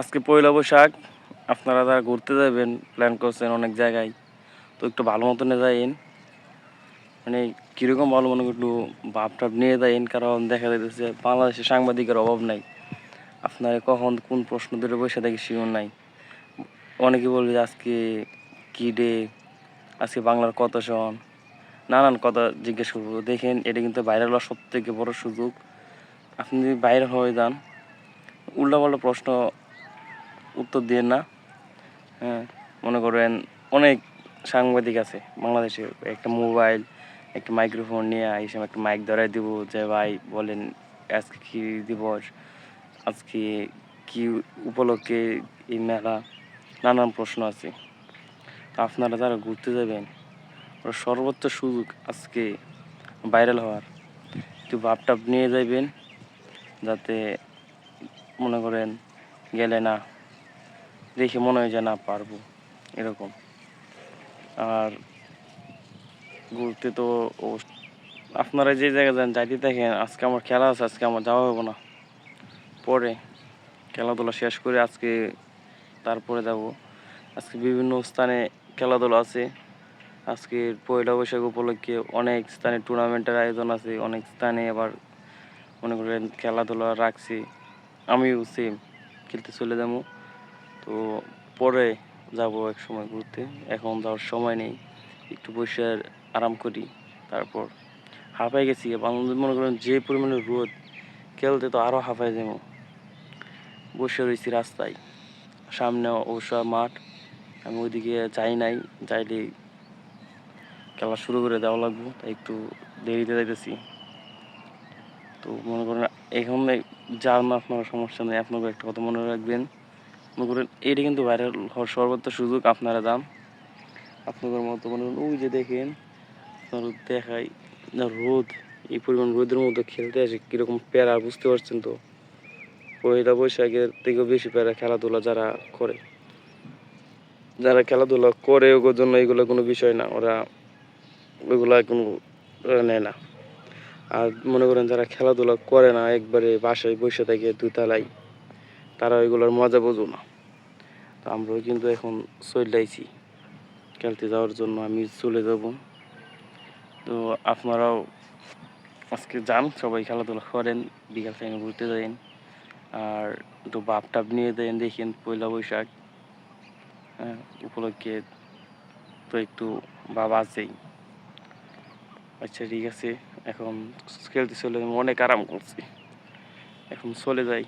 আজকে পয়লা বৈশাখ। আপনারা যারা ঘুরতে যাবেন প্ল্যান করছেন অনেক জায়গায়, তো একটু ভালো মতনে যাইন। মানে কীরকম ভালো মনে একটু ভাবটাপ নিয়ে যাইন, কারণ দেখা যাইতেছে বাংলাদেশে সাংবাদিকের অভাব নাই। আপনারা কখন কোন প্রশ্ন ধরে বসে থাকি শিওর নাই। অনেকে বলবে যে আজকে কী ডে, আজকে বাংলার কত সন, নানান কথা জিজ্ঞেস করবো। দেখেন, এটা কিন্তু ভাইরাল হওয়ার সব থেকে বড় সুযোগ। আপনি যদি ভাইরাল হয়ে যান, উল্টাপাল্টা প্রশ্ন উত্তর দিয়ে না। হ্যাঁ, মনে করেন অনেক সাংবাদিক আছে বাংলাদেশে, একটা মোবাইল একটা মাইক্রোফোন নিয়ে এসে একটা মাইক ধরাই দিব যে ভাই বলেন আজকে কী দিবস, আজকে কি উপলক্ষে এই মেলা, নানান প্রশ্ন আছে। তো আপনারা যারা ঘুরতে যাবেন, ওরা সর্বোচ্চ সুযোগ আজকে ভাইরাল হওয়ার। একটু ভাবটাপ নিয়ে যাইবেন, যাতে মনে করেন গেলে না দেখে মনে হয় যে না পারবো এরকম। আর ঘুরতে তো আপনারা যে জায়গায় যান যাইতে দেখেন, আজকে আমার খেলা আছে, আজকে আমার যাওয়া হবে না, পরে খেলাধুলা শেষ করে আজকে তারপরে যাব। আজকে বিভিন্ন স্থানে খেলাধুলা আছে। আজকে পয়লা বৈশাখ উপলক্ষে অনেক স্থানে টুর্নামেন্টের আয়োজন আছে, অনেক স্থানে আবার মনে করেন খেলাধুলা রাখছি। আমিও সেম খেলতে চলে যাবো। তো পরে যাব এক সময় ঘুরতে, এখন যাওয়ার সময় নেই। একটু বসে আরাম করি, তারপর হাঁপাই গেছি। বাংলাদেশ মনে করেন যে পরিমাণে রোদ, খেলতে তো আরও হাঁপাই যাবো। বসে রয়েছি রাস্তায়, সামনে অবশ্য মাঠ। আমি ওইদিকে যাই নাই, যাইলে খেলা শুরু করে দেওয়া লাগবো, তাই একটু দেরিতে যাইতেছি। তো মনে করেন এখন যার না আপনার সমস্যা নেই, আপনাকে একটা কথা মনে রাখবেন। মনে করেন এটা কিন্তু ভাইরাল হওয়ার সর্বোচ্চ সুযোগ, আপনারা যান। আপনাদের মতো মনে করেন ওই যে দেখেন, আপনার দেখাই না রোদ, এই পরিমাণ রোদের মধ্যে খেলতে আসে কীরকম প্যারা, বুঝতে পারছেন তো। পয়লা বৈশাখের থেকেও বেশি প্যারা খেলাধুলা যারা করে। যারা খেলাধুলা করে ওর জন্য এগুলো কোনো বিষয় না, ওরা ওইগুলা কোনো নেয় না। আর মনে করেন যারা খেলাধুলা করে না, একবারে বাসায় বসে থাকে দুতলায়, তারা ওইগুলোর মজা বোঝো না। তো আমরাও কিন্তু এখন চলে আইছি খেলতে যাওয়ার জন্য, আমি চলে যাব। তো আপনারাও আজকে যান, সবাই খেলাধুলা করেন, বিকাল টাইমে ঘুরতে যাইন। আর একটু ভাব টাব নিয়ে দেন, দেখেন পয়লা বৈশাখ উপলক্ষে তো একটু ভাব আছেই। আচ্ছা ঠিক আছে, এখন খেলতে চলে অনেক আরাম করছি, এখন চলে যাই।